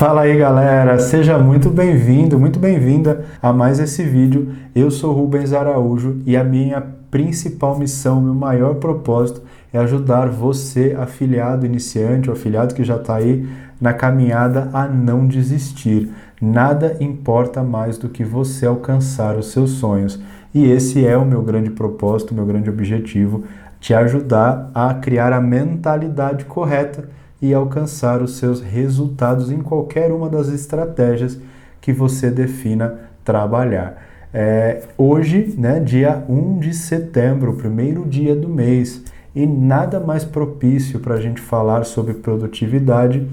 Fala aí galera, seja muito bem-vindo, muito bem-vinda a mais esse vídeo. Eu sou Rubens Araújo e a minha principal missão, meu maior propósito é ajudar você, afiliado iniciante ou afiliado que já está aí na caminhada, a não desistir. Nada importa mais do que você alcançar os seus sonhos. E esse é o meu grande propósito, meu grande objetivo, te ajudar a criar a mentalidade correta e alcançar os seus resultados em qualquer uma das estratégias que você defina trabalhar. Hoje, dia 1 de setembro, o primeiro dia do mês, e nada mais propício para a gente falar sobre produtividade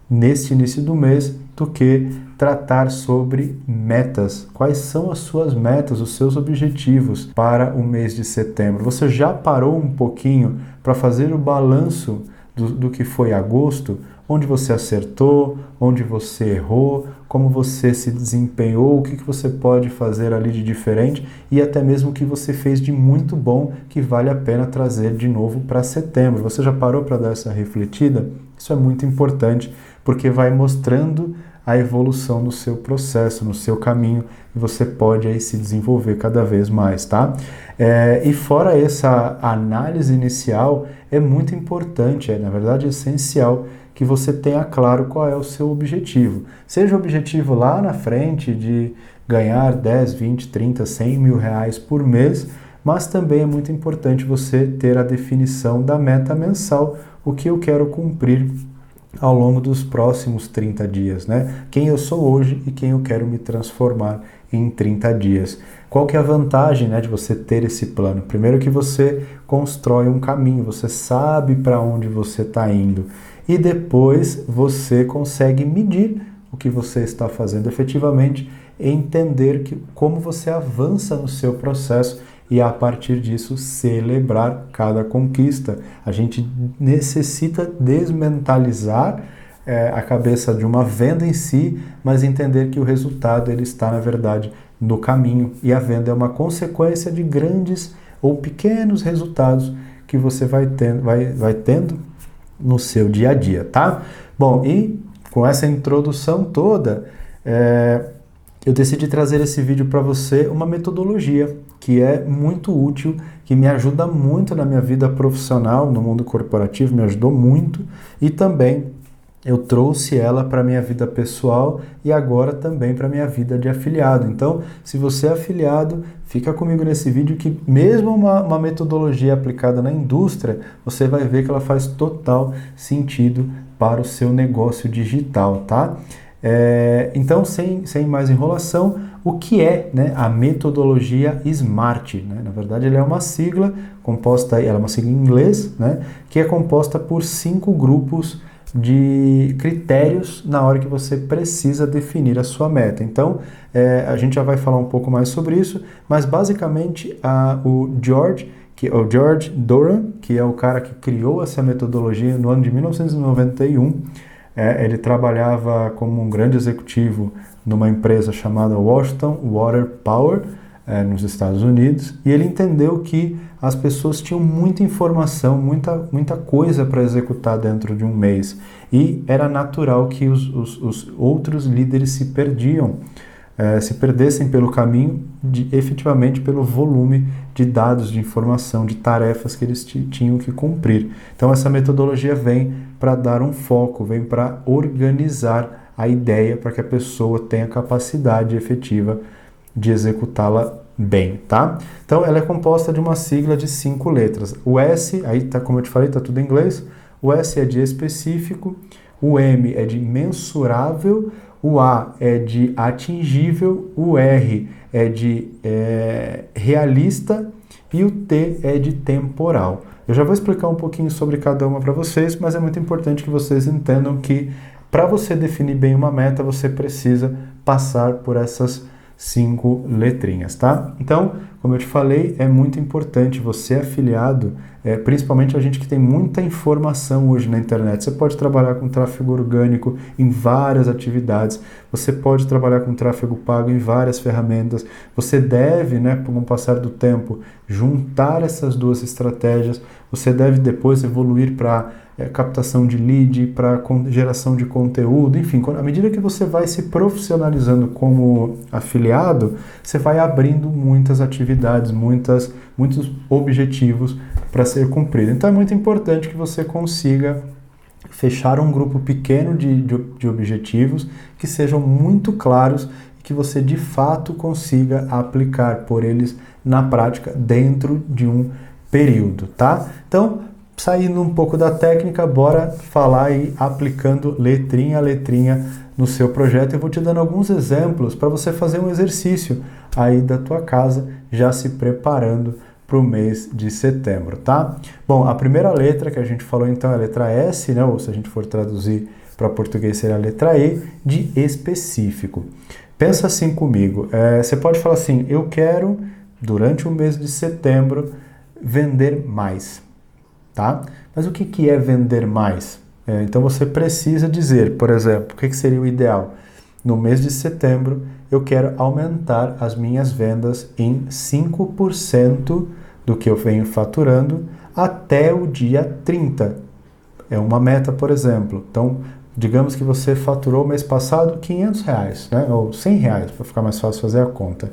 neste início do mês do que tratar sobre metas. Quais são as suas metas, os seus objetivos para o mês de setembro? Você já parou um pouquinho para fazer o balanço do que foi agosto, onde você acertou, onde você errou, como você se desempenhou, o que você pode fazer ali de diferente e até mesmo o que você fez de muito bom que vale a pena trazer de novo para setembro. Você já parou para dar essa refletida? Isso é muito importante porque vai mostrando a evolução no seu processo, no seu caminho, e você pode aí se desenvolver cada vez mais, tá? E fora essa análise inicial, é muito importante, na verdade essencial, que você tenha claro qual é o seu objetivo. Seja o objetivo lá na frente de ganhar 10, 20, 30, 100 mil reais por mês, mas também é muito importante você ter a definição da meta mensal, o que eu quero cumprir ao longo dos próximos 30 dias, né? Quem eu sou hoje e quem eu quero me transformar em 30 dias. Qual que é a vantagem, de você ter esse plano? Primeiro que você constrói um caminho, você sabe para onde você está indo. E depois você consegue medir o que você está fazendo efetivamente e entender como você avança no seu processo e a partir disso celebrar cada conquista. A gente necessita desmentalizar a cabeça de uma venda em si, mas entender que o resultado ele está, na verdade, no caminho. E a venda é uma consequência de grandes ou pequenos resultados que você vai tendo no seu dia a dia, tá? Bom, e com essa introdução toda, eu decidi trazer esse vídeo para você, uma metodologia que é muito útil, que me ajuda muito na minha vida profissional, no mundo corporativo, me ajudou muito, e também eu trouxe ela para a minha vida pessoal e agora também para a minha vida de afiliado. Então, se você é afiliado, fica comigo nesse vídeo que mesmo uma metodologia aplicada na indústria, você vai ver que ela faz total sentido para o seu negócio digital, tá? Então, sem mais enrolação, o que é a metodologia SMART? Na verdade, ela é uma sigla composta, ela é uma sigla em inglês, que é composta por 5 grupos de critérios na hora que você precisa definir a sua meta. Então, a gente já vai falar um pouco mais sobre isso, mas basicamente o George Doran, que é o cara que criou essa metodologia no ano de 1991, ele trabalhava como um grande executivo numa empresa chamada Washington Water Power, nos Estados Unidos, e ele entendeu que as pessoas tinham muita informação, muita coisa para executar dentro de um mês, e era natural que os outros líderes se perdessem pelo caminho, efetivamente pelo volume de dados, de informação, de tarefas que eles tinham que cumprir. Então essa metodologia vem para dar um foco, vem para organizar a ideia para que a pessoa tenha capacidade efetiva de executá-la bem, tá? Então ela é composta de uma sigla de 5 letras. O S, aí tá, como eu te falei, tá tudo em inglês. O S é de específico, o M é de mensurável, o A é de atingível, o R é de realista e o T é de temporal. Eu já vou explicar um pouquinho sobre cada uma para vocês, mas é muito importante que vocês entendam que para você definir bem uma meta, você precisa passar por essas 5 letrinhas, tá? Então, como eu te falei, é muito importante você afiliado, principalmente a gente que tem muita informação hoje na internet. Você pode trabalhar com tráfego orgânico em várias atividades, você pode trabalhar com tráfego pago em várias ferramentas. Você deve, com o passar do tempo, juntar essas duas estratégias. Você deve depois evoluir para captação de lead, para geração de conteúdo, enfim, à medida que você vai se profissionalizando como afiliado, você vai abrindo muitas atividades, muitos objetivos para ser cumprido. Então é muito importante que você consiga fechar um grupo pequeno de objetivos que sejam muito claros e que você de fato consiga aplicar por eles na prática dentro de um período, tá? Então, saindo um pouco da técnica, bora falar aí aplicando letrinha a letrinha no seu projeto. Eu vou te dando alguns exemplos para você fazer um exercício aí da tua casa, já se preparando para o mês de setembro, tá? Bom, a primeira letra que a gente falou então é a letra S, ou se a gente for traduzir para português seria a letra E, de específico. Pensa assim comigo, você pode falar assim, eu quero, durante o mês de setembro, vender mais. Tá? Mas o que é vender mais? Então você precisa dizer, por exemplo, o que seria o ideal? No mês de setembro, eu quero aumentar as minhas vendas em 5% do que eu venho faturando até o dia 30. É uma meta, por exemplo. Então, digamos que você faturou mês passado R$500, ou R$100, para ficar mais fácil fazer a conta.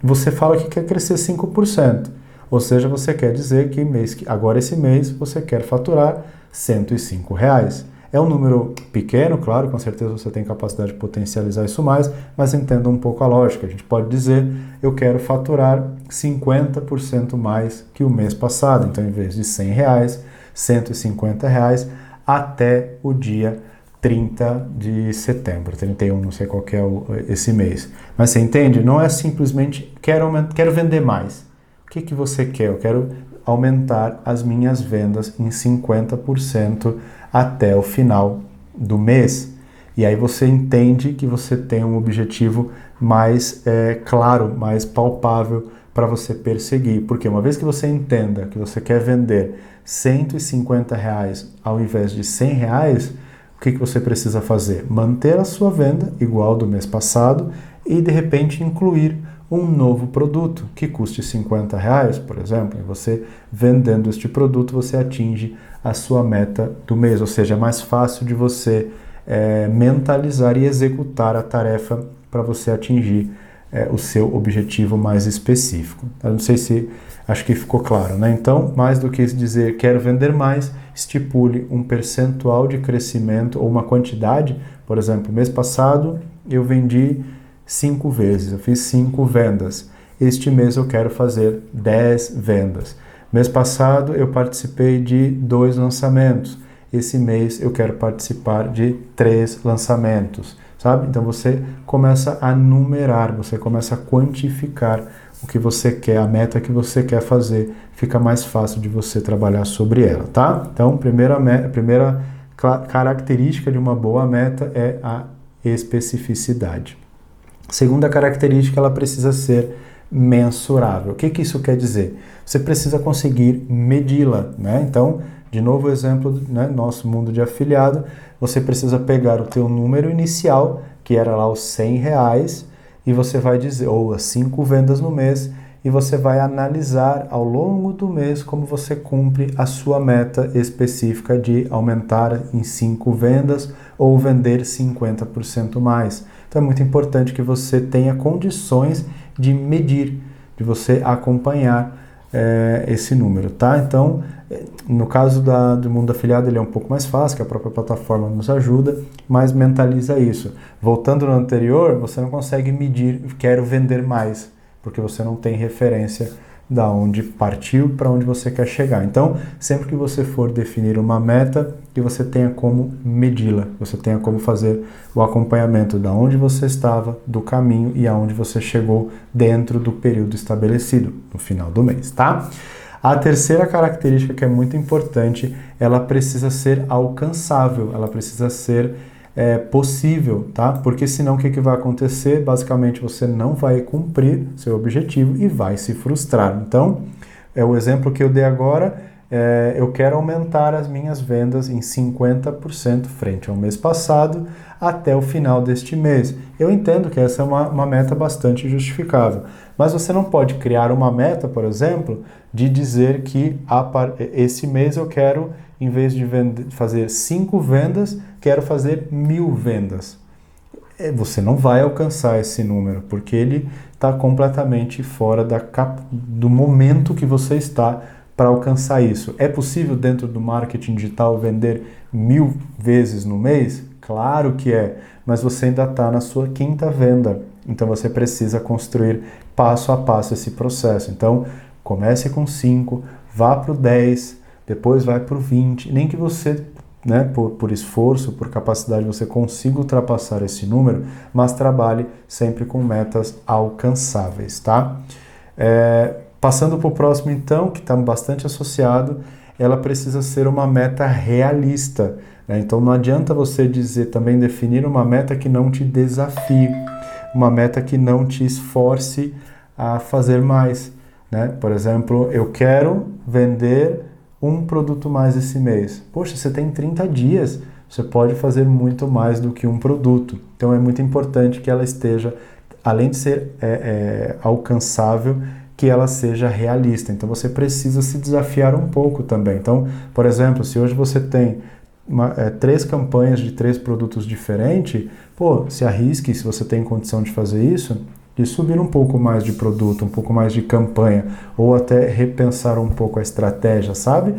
Você fala que quer crescer 5%. Ou seja, você quer dizer que agora esse mês você quer faturar R$105. É um número pequeno, claro, com certeza você tem capacidade de potencializar isso mais, mas entenda um pouco a lógica. A gente pode dizer, eu quero faturar 50% mais que o mês passado. Então, em vez de R$100, R$150 até o dia 30 de setembro, 31, não sei qual que é esse mês. Mas você entende? Não é simplesmente quero vender mais. O que você quer? Eu quero aumentar as minhas vendas em 50% até o final do mês. E aí você entende que você tem um objetivo mais claro, mais palpável para você perseguir. Porque uma vez que você entenda que você quer vender R$150 ao invés de R$100, o que você precisa fazer? Manter a sua venda igual do mês passado e de repente incluir um novo produto que custe R$50, por exemplo, e você vendendo este produto, você atinge a sua meta do mês, ou seja, é mais fácil de você mentalizar e executar a tarefa para você atingir o seu objetivo mais específico. Eu não sei se, acho que ficou claro, Então, mais do que dizer quero vender mais, estipule um percentual de crescimento ou uma quantidade, por exemplo, mês passado eu vendi 5 vezes, eu fiz 5 vendas. Este mês eu quero fazer 10 vendas. Mês passado eu participei de 2 lançamentos. Esse mês eu quero participar de 3 lançamentos, sabe? Então você começa a numerar, você começa a quantificar o que você quer, a meta que você quer fazer. Fica mais fácil de você trabalhar sobre ela, tá? Então, primeira característica de uma boa meta é a especificidade. Segunda característica, ela precisa ser mensurável. O que isso quer dizer? Você precisa conseguir medi-la, Então, de novo o exemplo, nosso mundo de afiliado, você precisa pegar o teu número inicial, que era lá os R$100, e você vai dizer, ou as 5 vendas no mês, e você vai analisar ao longo do mês como você cumpre a sua meta específica de aumentar em 5 vendas ou vender 50% mais. Então é muito importante que você tenha condições de medir, de você acompanhar esse número, tá? Então, no caso do mundo afiliado, ele é um pouco mais fácil, que a própria plataforma nos ajuda, mas mentaliza isso. Voltando no anterior, você não consegue medir, quero vender mais, porque você não tem referência da onde partiu para onde você quer chegar. Então, sempre que você for definir uma meta, que você tenha como medi-la, você tenha como fazer o acompanhamento da onde você estava, do caminho e aonde você chegou dentro do período estabelecido, no final do mês, tá? A terceira característica que é muito importante, ela precisa ser alcançável, ela precisa ser possível, tá? Porque senão o que vai acontecer? Basicamente você não vai cumprir seu objetivo e vai se frustrar. Então, o exemplo que eu dei agora, eu quero aumentar as minhas vendas em 50% frente ao mês passado até o final deste mês. Eu entendo que essa é uma meta bastante justificável, mas você não pode criar uma meta, por exemplo, de dizer que esse mês eu quero, em vez de fazer 5 vendas, quero fazer 1000 vendas. Você não vai alcançar esse número, porque ele está completamente fora do momento que você está para alcançar isso. É possível dentro do marketing digital vender 1000 vezes no mês? Claro que é, mas você ainda está na sua 5ª venda. Então você precisa construir passo a passo esse processo. Então comece com 5, vá para o 10, depois vai para o 20, nem que você, por esforço, por capacidade, você consiga ultrapassar esse número, mas trabalhe sempre com metas alcançáveis, tá? Passando para o próximo, então, que está bastante associado, ela precisa ser uma meta realista, né? Então não adianta você também definir uma meta que não te desafie, uma meta que não te esforce a fazer mais, né? Por exemplo, eu quero vender um produto mais esse mês. Poxa, você tem 30 dias, você pode fazer muito mais do que um produto. Então é muito importante que ela esteja, além de ser alcançável, que ela seja realista. Então você precisa se desafiar um pouco também. Então, por exemplo, se hoje você tem 3 campanhas de 3 produtos diferentes, se arrisque, se você tem condição de fazer isso, de subir um pouco mais de produto, um pouco mais de campanha, ou até repensar um pouco a estratégia, sabe?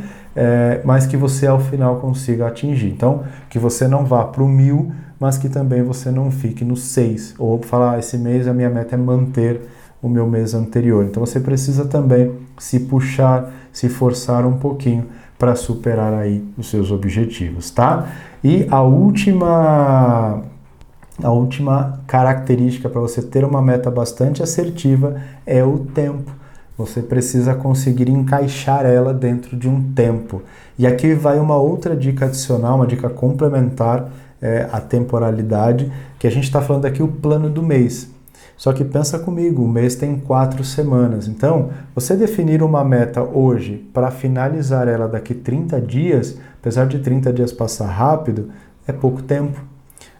Mas que você ao final consiga atingir. Então, que você não vá para o 1000, mas que também você não fique no 6, ou falar, esse mês a minha meta é manter o meu mês anterior. Então você precisa também se puxar, se forçar um pouquinho para superar aí os seus objetivos, tá? E a última característica para você ter uma meta bastante assertiva é o tempo. Você precisa conseguir encaixar ela dentro de um tempo. E aqui vai uma outra dica adicional, uma dica complementar à temporalidade, que a gente está falando aqui o plano do mês. Só que pensa comigo, o mês tem 4 semanas. Então, você definir uma meta hoje para finalizar ela daqui 30 dias, apesar de 30 dias passar rápido, é pouco tempo.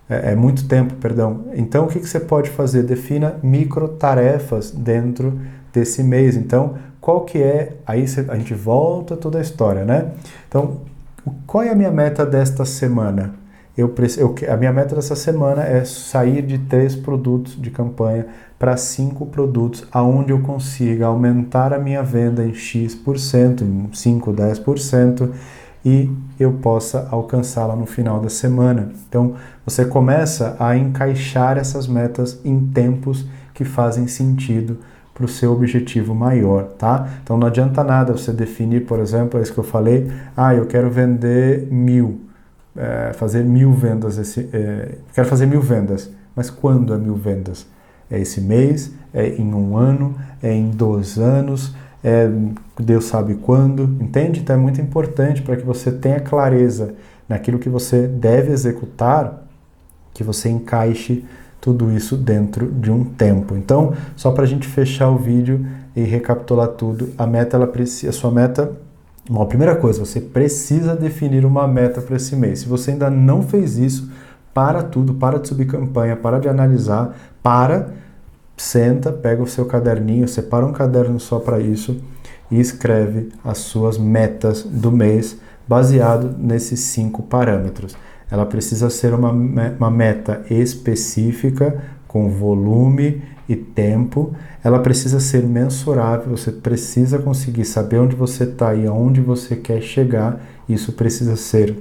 É muito tempo, perdão. Então, o que você pode fazer? Defina microtarefas dentro desse mês. Então, qual que é... Aí a gente volta toda a história, né? Então, qual é a minha meta desta semana? A minha meta dessa semana é sair de 3 produtos de campanha para 5 produtos, aonde eu consiga aumentar a minha venda em X%, em 5, 10%, e eu possa alcançá-la no final da semana. Então, você começa a encaixar essas metas em tempos que fazem sentido para o seu objetivo maior, tá? Então, não adianta nada você definir, por exemplo, é isso que eu falei, eu quero vender 1000. Fazer 1000 vendas, quero fazer 1000 vendas, mas quando é 1000 vendas? É esse mês? É em 1 ano? É em 2 anos? Deus sabe quando, entende? Então é muito importante para que você tenha clareza naquilo que você deve executar, que você encaixe tudo isso dentro de um tempo. Então, só para a gente fechar o vídeo e recapitular tudo, a sua meta... Bom, a primeira coisa, você precisa definir uma meta para esse mês. Se você ainda não fez isso, para tudo, para de subir campanha, para de analisar, senta, pega o seu caderninho, separa um caderno só para isso e escreve as suas metas do mês baseado nesses 5 parâmetros. Ela precisa ser uma meta específica, com volume e tempo. Ela precisa ser mensurável, você precisa conseguir saber onde você está e aonde você quer chegar. Isso precisa ser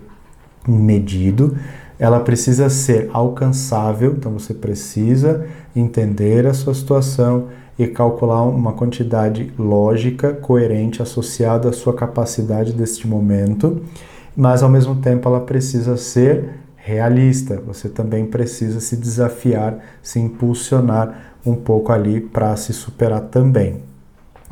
medido. Ela precisa ser alcançável, então você precisa entender a sua situação e calcular uma quantidade lógica, coerente, associada à sua capacidade deste momento, mas ao mesmo tempo ela precisa ser realista. Você também precisa se desafiar, se impulsionar um pouco ali para se superar também.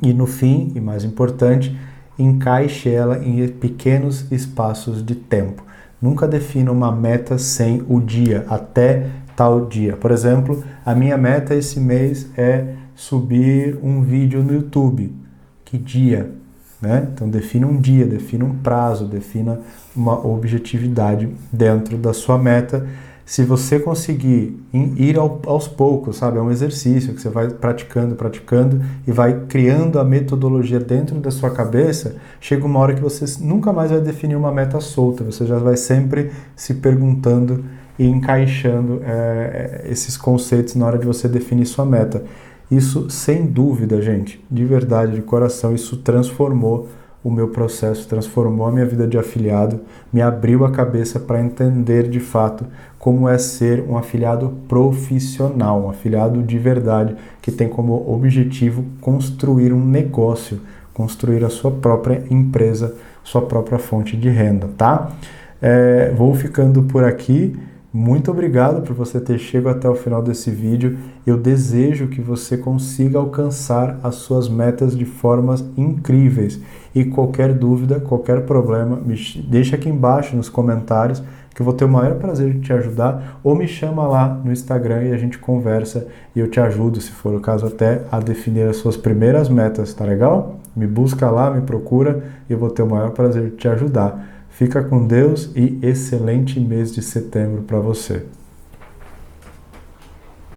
E no fim, e mais importante, encaixe ela em pequenos espaços de tempo. Nunca defina uma meta sem o dia, até tal dia. Por exemplo, a minha meta esse mês é subir um vídeo no YouTube. Que dia? Né? Então defina um dia, defina um prazo, defina uma objetividade dentro da sua meta. Se você conseguir ir aos poucos, sabe? É um exercício que você vai praticando e vai criando a metodologia dentro da sua cabeça, chega uma hora que você nunca mais vai definir uma meta solta, você já vai sempre se perguntando e encaixando esses conceitos na hora de você definir sua meta. Isso, sem dúvida, gente, de verdade, de coração, isso transformou o meu processo, transformou a minha vida de afiliado, me abriu a cabeça para entender de fato como é ser um afiliado profissional, um afiliado de verdade, que tem como objetivo construir um negócio, construir a sua própria empresa, sua própria fonte de renda, tá? Vou ficando por aqui. Muito obrigado por você ter chegado até o final desse vídeo. Eu desejo que você consiga alcançar as suas metas de formas incríveis. E qualquer dúvida, qualquer problema, me deixa aqui embaixo nos comentários que eu vou ter o maior prazer de te ajudar, ou me chama lá no Instagram e a gente conversa e eu te ajudo, se for o caso, até a definir as suas primeiras metas, tá legal? Me busca lá, me procura e eu vou ter o maior prazer de te ajudar. Fica com Deus e excelente mês de setembro para você.